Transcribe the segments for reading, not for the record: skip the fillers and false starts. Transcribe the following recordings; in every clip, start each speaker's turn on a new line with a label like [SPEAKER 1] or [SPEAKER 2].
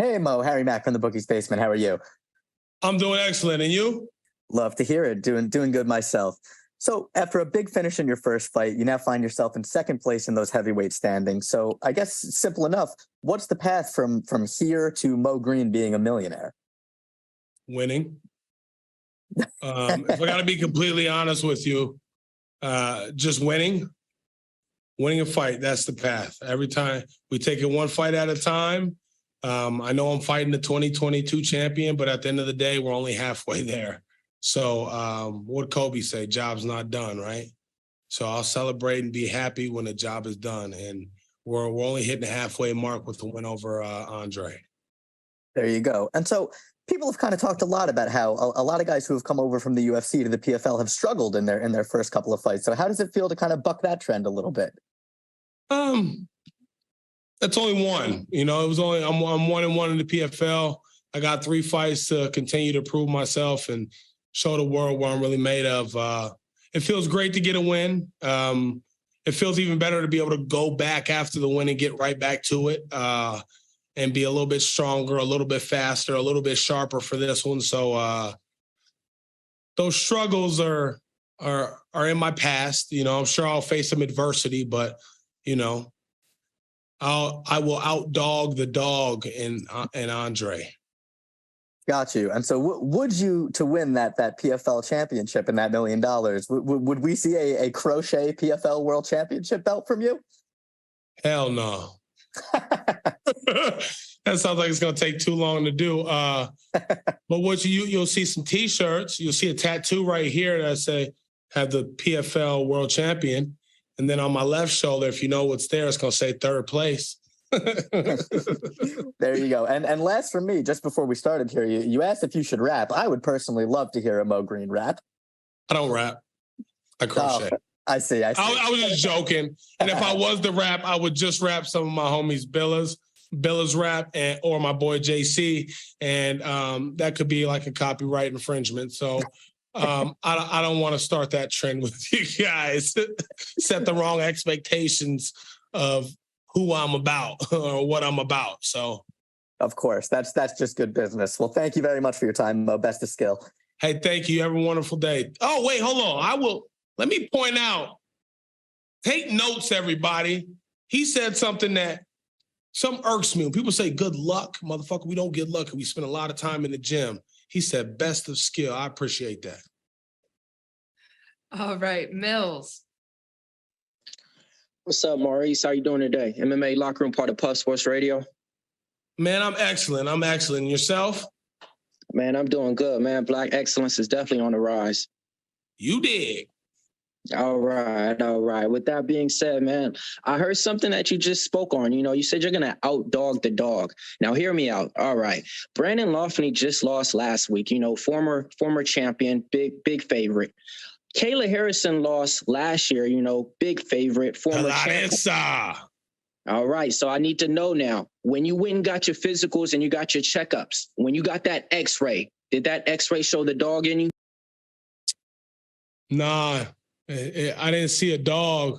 [SPEAKER 1] Hey Mo, Harry Mack from the Bookie's Basement. How are you?
[SPEAKER 2] I'm doing excellent. And you?
[SPEAKER 1] Love to hear it. Doing good myself. So after a big finish in your first fight, you now find yourself in second place in those heavyweight standings. So I guess simple enough. What's the path from here to Mo Green being a millionaire?
[SPEAKER 2] Winning. If I got to be completely honest with you, just winning a fight, that's the path. Every time we take it one fight at a time. I know I'm fighting the 2022 champion, but at the end of the day, we're only halfway there. So what Kobe say, job's not done, right? So I'll celebrate and be happy when the job is done. And we're only hitting the halfway mark with the win over Andre.
[SPEAKER 1] There you go. And so people have kind of talked a lot about how a lot of guys who have come over from the UFC to the PFL have struggled in their first couple of fights. So how does it feel to kind of buck that trend a little bit?
[SPEAKER 2] That's only one. You know, it was only I'm 1-1 in the PFL. I got 3 fights to continue to prove myself and show the world what I'm really made of. It feels great to get a win. It feels even better to be able to go back after the win and get right back to it and be a little bit stronger, a little bit faster, a little bit sharper for this one. So those struggles are in my past. You know, I'm sure I'll face some adversity, but you know, I will outdog the dog in Andre.
[SPEAKER 1] Got you. And so would you, to win that PFL championship and that $1 million, would we see a crochet PFL world championship belt from you?
[SPEAKER 2] Hell no. That sounds like it's going to take too long to do. But what you'll see some T-shirts. You'll see a tattoo right here that say, have the PFL world champion. And then on my left shoulder, if you know what's there, it's going to say third place.
[SPEAKER 1] There you go. And last from me, just before we started here, you asked if you should rap. I would personally love to hear a Mo Green rap.
[SPEAKER 2] I don't rap. I crochet.
[SPEAKER 1] Oh, I see.
[SPEAKER 2] I was just joking. And if I was to rap, I would just rap some of my homies Billa's rap or my boy JC. And that could be like a copyright infringement. So I don't want to start that trend with you guys. Set the wrong expectations of who I'm about or what I'm about. So,
[SPEAKER 1] of course, that's just good business. Well, thank you very much for your time, Mo. Best of skill.
[SPEAKER 2] Hey, thank you. Have a wonderful day. Oh, wait, hold on. Let me point out. Take notes, everybody. He said something that some irks me. When people say good luck, motherfucker, we don't get lucky. We spend a lot of time in the gym. He said best of skill. I appreciate that.
[SPEAKER 3] All right, Mills.
[SPEAKER 4] What's up, Maurice? How you doing today? MMA Locker Room, part of Puff Sports Radio.
[SPEAKER 2] Man, I'm excellent. Yourself?
[SPEAKER 4] Man, I'm doing good, man. Black excellence is definitely on the rise.
[SPEAKER 2] You dig.
[SPEAKER 4] All right. With that being said, man, I heard something that you just spoke on. You know, you said you're going to outdog the dog. Now, hear me out. All right. Brandon Loughnane just lost last week. You know, former champion, big favorite. Kayla Harrison lost last year, you know, big favorite, former champion. All right, so I need to know now, when you went and got your physicals and you got your checkups, when you got that x-ray, did that x-ray show the dog in you?
[SPEAKER 2] Nah, I didn't see a dog.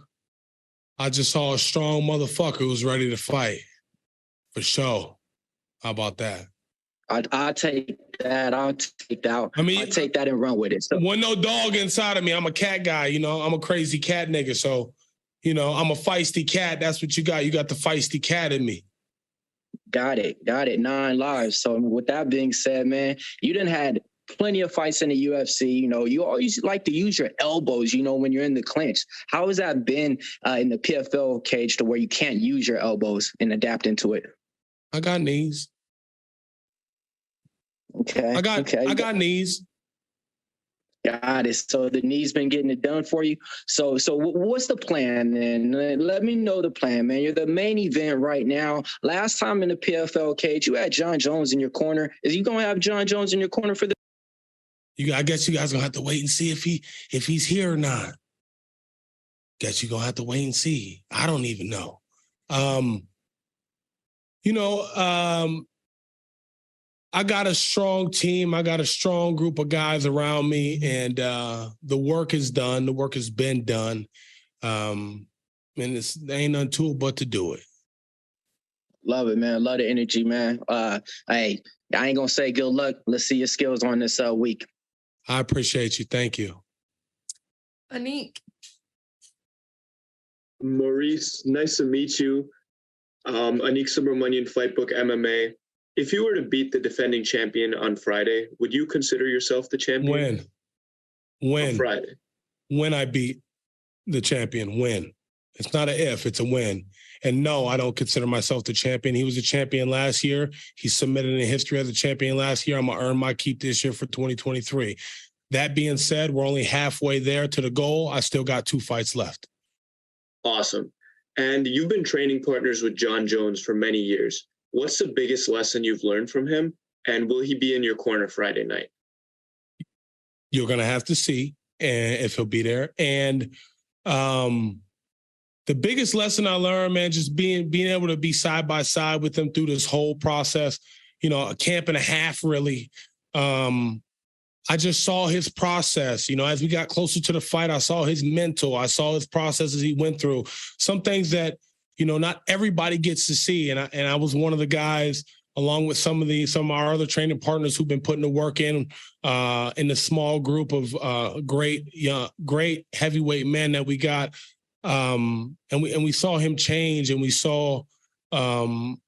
[SPEAKER 2] I just saw a strong motherfucker who was ready to fight, for sure. How about that?
[SPEAKER 4] I'll take that. I'll take that and run with it. So,
[SPEAKER 2] when no dog inside of me, I'm a cat guy, you know. I'm a crazy cat nigga. So, you know, I'm a feisty cat. That's what you got. You got the feisty cat in me.
[SPEAKER 4] Got it. 9 lives. So with that being said, man, you done had plenty of fights in the UFC. You know, you always like to use your elbows, you know, when you're in the clinch. How has that been in the PFL cage to where you can't use your elbows and adapt into it?
[SPEAKER 2] I got knees.
[SPEAKER 4] Okay.
[SPEAKER 2] I got knees.
[SPEAKER 4] Got it. So the knees been getting it done for you. So what's the plan then? Let me know the plan, man. You're the main event right now. Last time in the PFL cage, you had John Jones in your corner. Is you gonna have John Jones in your corner for the?
[SPEAKER 2] I guess you guys gonna have to wait and see if he's here or not. Guess you're gonna have to wait and see. I don't even know. I got a strong team. I got a strong group of guys around me, and the work is done. The work has been done. And there ain't nothing to it but to do it.
[SPEAKER 4] Love it, man. Love the energy, man. Hey, I ain't gonna say good luck. Let's see your skills on this week.
[SPEAKER 2] I appreciate you. Thank you.
[SPEAKER 3] Anik.
[SPEAKER 5] Maurice, nice to meet you. Anik Subramanian, Fightbook MMA. If you were to beat the defending champion on Friday, would you consider yourself the champion?
[SPEAKER 2] When?
[SPEAKER 5] On Friday.
[SPEAKER 2] When I beat the champion, when. It's not an if, it's a win. And no, I don't consider myself the champion. He was a champion last year. He submitted in history as a champion last year. I'm going to earn my keep this year for 2023. That being said, we're only halfway there to the goal. I still got 2 fights left.
[SPEAKER 5] Awesome. And you've been training partners with John Jones for many years. What's the biggest lesson you've learned from him? And will he be in your corner Friday night?
[SPEAKER 2] You're going to have to see if he'll be there. And the biggest lesson I learned, man, just being able to be side by side with him through this whole process, a camp and a half, really. I just saw his process. As we got closer to the fight, I saw his mental. I saw his processes he went through. Some things that, not everybody gets to see. And I was one of the guys, along with some of our other training partners who've been putting the work in the small group of great heavyweight men that we got. And we saw him change, and we saw him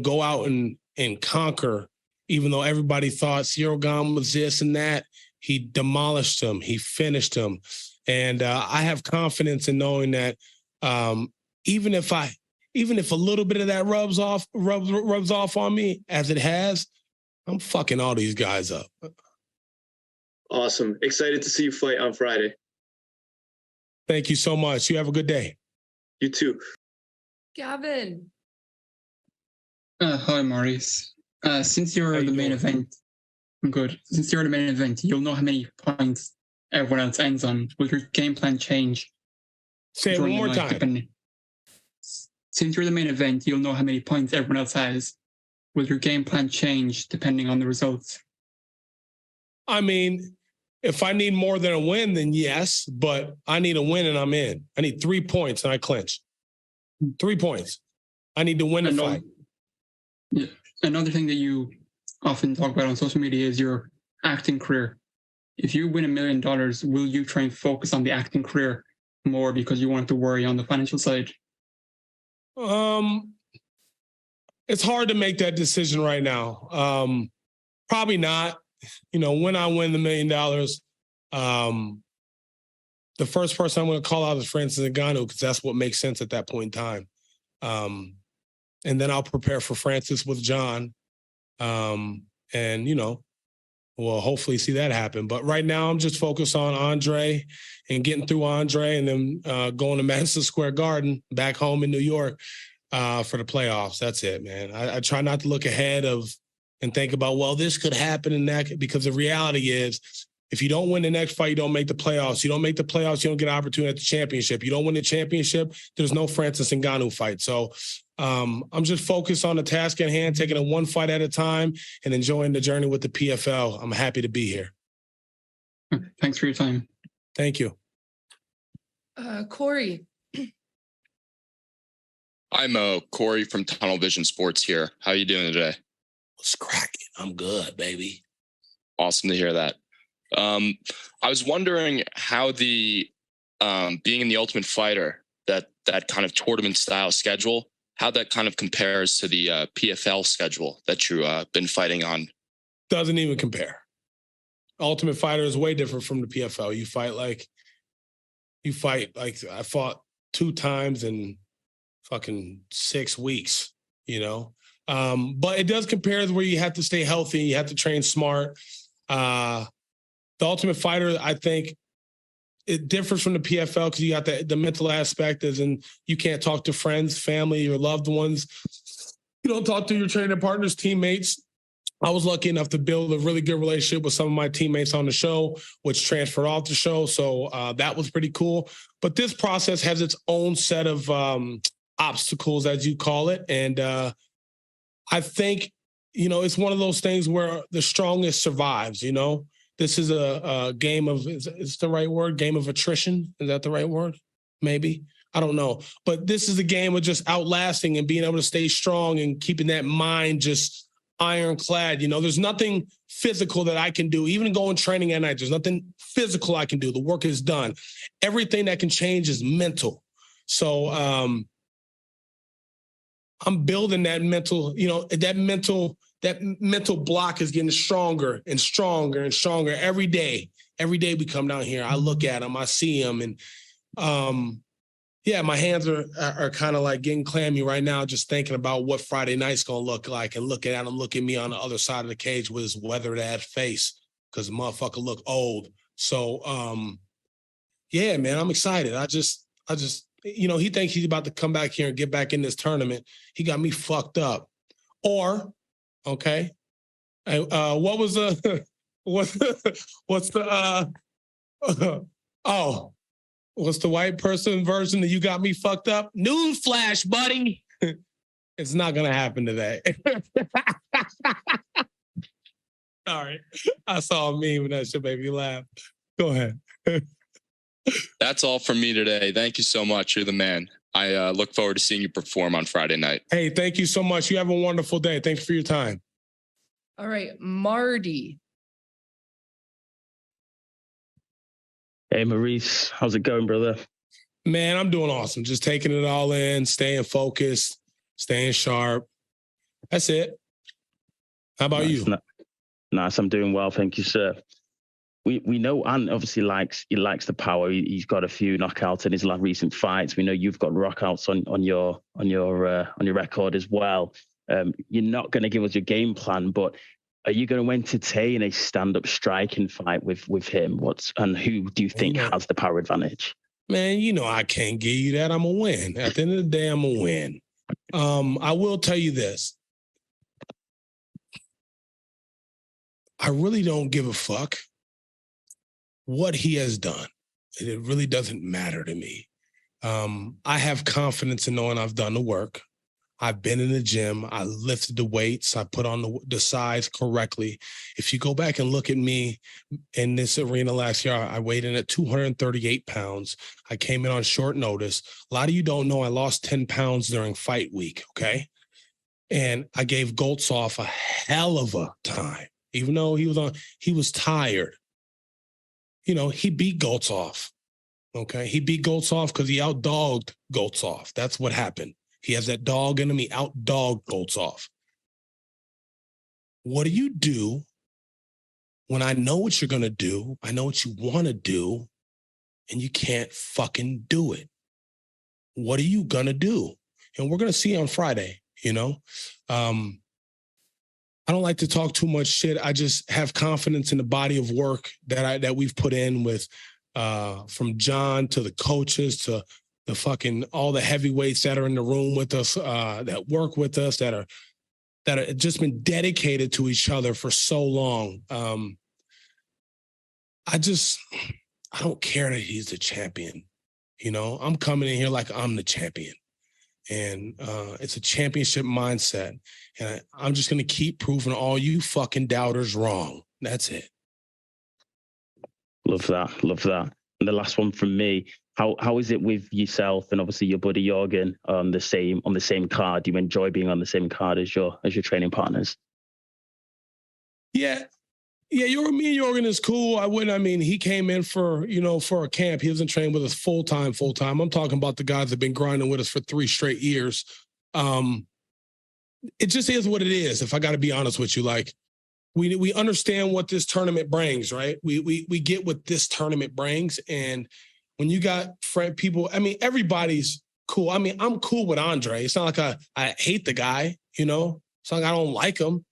[SPEAKER 2] go out and conquer. Even though everybody thought Cyril Gane was this and that, he demolished him. He finished him. And I have confidence in knowing that even if a little bit of that rubs off on me, as it has, I'm fucking all these guys up.
[SPEAKER 5] Awesome. Excited to see you fight on Friday.
[SPEAKER 2] Thank you so much. You have a good day.
[SPEAKER 5] You too.
[SPEAKER 3] Gavin.
[SPEAKER 6] Hi, Maurice. Since you're the main event, I'm good. Since you're the main event, you'll know how many points everyone else ends on. Will your game plan change?
[SPEAKER 2] Say it one more time.
[SPEAKER 6] Since you're the main event, you'll know how many points everyone else has. Will your game plan change depending on the results?
[SPEAKER 2] I mean, if I need more than a win, then yes, but I need a win and I'm in. I need 3 points and I clinch. 3 points. I need to win the fight.
[SPEAKER 6] Yeah. Another thing that you often talk about on social media is your acting career. If you win $1 million, will you try and focus on the acting career more because you want to worry on the financial side?
[SPEAKER 2] It's hard to make that decision right now. Probably not. When I win the $1 million, the first person I'm going to call out is Francis Ngannou, because that's what makes sense at that point in time. And then I'll prepare for Francis with John. We'll hopefully see that happen. But right now I'm just focused on Andre and getting through Andre, and then going to Madison Square Garden back home in New York for the playoffs. That's it, man. I try not to look ahead and think about, well, this could happen and that, because the reality is, if you don't win the next fight, you don't make the playoffs. You don't make the playoffs, you don't get an opportunity at the championship. You don't win the championship, there's no Francis Ngannou fight. So I'm just focused on the task at hand, taking it one fight at a time and enjoying the journey with the PFL. I'm happy to be here.
[SPEAKER 6] Thanks for your time.
[SPEAKER 2] Thank you.
[SPEAKER 3] Corey.
[SPEAKER 7] I'm Corey from Tunnel Vision Sports here. How you doing today?
[SPEAKER 2] What's cracking? I'm good, baby.
[SPEAKER 7] Awesome to hear that. I was wondering how the being in the Ultimate Fighter, that kind of tournament style schedule, how that kind of compares to the PFL schedule that you've been fighting on.
[SPEAKER 2] Doesn't even compare. Ultimate Fighter is way different from the PFL. You fight like I fought 2 times in fucking 6 weeks, But it does compare where you have to stay healthy, you have to train smart. The Ultimate Fighter, I think, it differs from the PFL because you got the mental aspect, and you can't talk to friends, family, your loved ones. You don't talk to your training partners, teammates. I was lucky enough to build a really good relationship with some of my teammates on the show, which transferred off the show. So that was pretty cool. But this process has its own set of obstacles, as you call it. And I think, it's one of those things where the strongest survives, This is a game of, is the right word? Game of attrition? Is that the right word? Maybe. I don't know. But this is a game of just outlasting and being able to stay strong and keeping that mind just ironclad. You know, there's nothing physical that I can do. Even going training at night, there's nothing physical I can do. The work is done. Everything that can change is mental. So I'm building that mental, you know, that mental block is getting stronger and stronger and stronger every day. Every day we come down here, I look at them, I see them, and yeah, my hands are kind of like getting clammy right now, just thinking about what Friday night's gonna look like, and looking at him, look at me on the other side of the cage with his weathered ass face, because the motherfucker look old. So yeah, man, I'm excited. I just, you know, he thinks he's about to come back here and get back in this tournament. He got me fucked up. Or, okay, what was the what's the what's the white person version that you got me fucked up? Newsflash, buddy. It's not gonna happen today. All right. I saw a meme and that shit made me laugh. Go ahead.
[SPEAKER 7] That's all from me today. Thank you so much. You're the man. I look forward to seeing you perform on Friday night.
[SPEAKER 2] Hey, thank you so much. You have a wonderful day. Thanks for your time.
[SPEAKER 3] All right, Marty.
[SPEAKER 8] Hey, Maurice, how's it going, brother?
[SPEAKER 2] Man, I'm doing awesome. Just taking it all in, staying focused, staying sharp. That's it. How about you?
[SPEAKER 8] Nice, I'm doing well, thank you, sir. We know Ant obviously he likes the power. He's got a few knockouts in his recent fights. We know you've got knockouts on your record as well. You're not going to give us your game plan, but are you going to entertain a stand-up striking fight with him? And who do you think has the power advantage?
[SPEAKER 2] Man, you know I can't give you that. I'm going to win. At the end of the day, I'm going to win. I will tell you this. I really don't give a fuck what he has done. It really doesn't matter to me. I have confidence in knowing I've done the work. I've been in the gym. I lifted the weights. I put on the size correctly. If you go back and look at me in this arena last year, I weighed in at 238 pounds. I came in on short notice. A lot of you don't know I lost 10 pounds during fight week, okay? And I gave Goltsoff a hell of a time. Even though he was tired. You know, he beat Goltsoff, okay? He beat Goltsoff because he outdogged Goltsoff. That's what happened. He has that dog in him. He outdogged Goltsoff. What do you do when I know what you're going to do, I know what you want to do, and you can't fucking do it? What are you going to do? And we're going to see on Friday, you know? I don't like to talk too much shit. I just have confidence in the body of work that we've put in with from John to the coaches to the fucking all the heavyweights that are in the room with us, that work with us, that are just been dedicated to each other for so long. I don't care that he's the champion. You know, I'm coming in here like I'm the champion. And it's a championship mindset. And I'm just going to keep proving all you fucking doubters wrong. That's it.
[SPEAKER 8] Love that. Love that. And the last one from me, how is it with yourself and obviously your buddy Jorgen on the same card? Do you enjoy being on the same card as your training partners?
[SPEAKER 2] Yeah. Yeah, me and Jorgen is cool. He came in for a camp. He doesn't train with us full time. I'm talking about the guys that have been grinding with us for 3 straight years. It just is what it is, if I got to be honest with you. Like, we understand what this tournament brings, right? We get what this tournament brings. And when you got people, everybody's cool. I'm cool with Andre. It's not like I hate the guy, you know? It's not like I don't like him.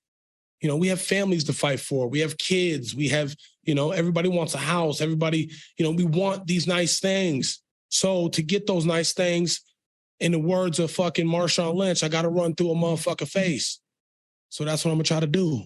[SPEAKER 2] You know, we have families to fight for. We have kids. We have, everybody wants a house. Everybody, we want these nice things. So to get those nice things, in the words of fucking Marshawn Lynch, I got to run through a motherfucker face. So that's what I'm going to try to do.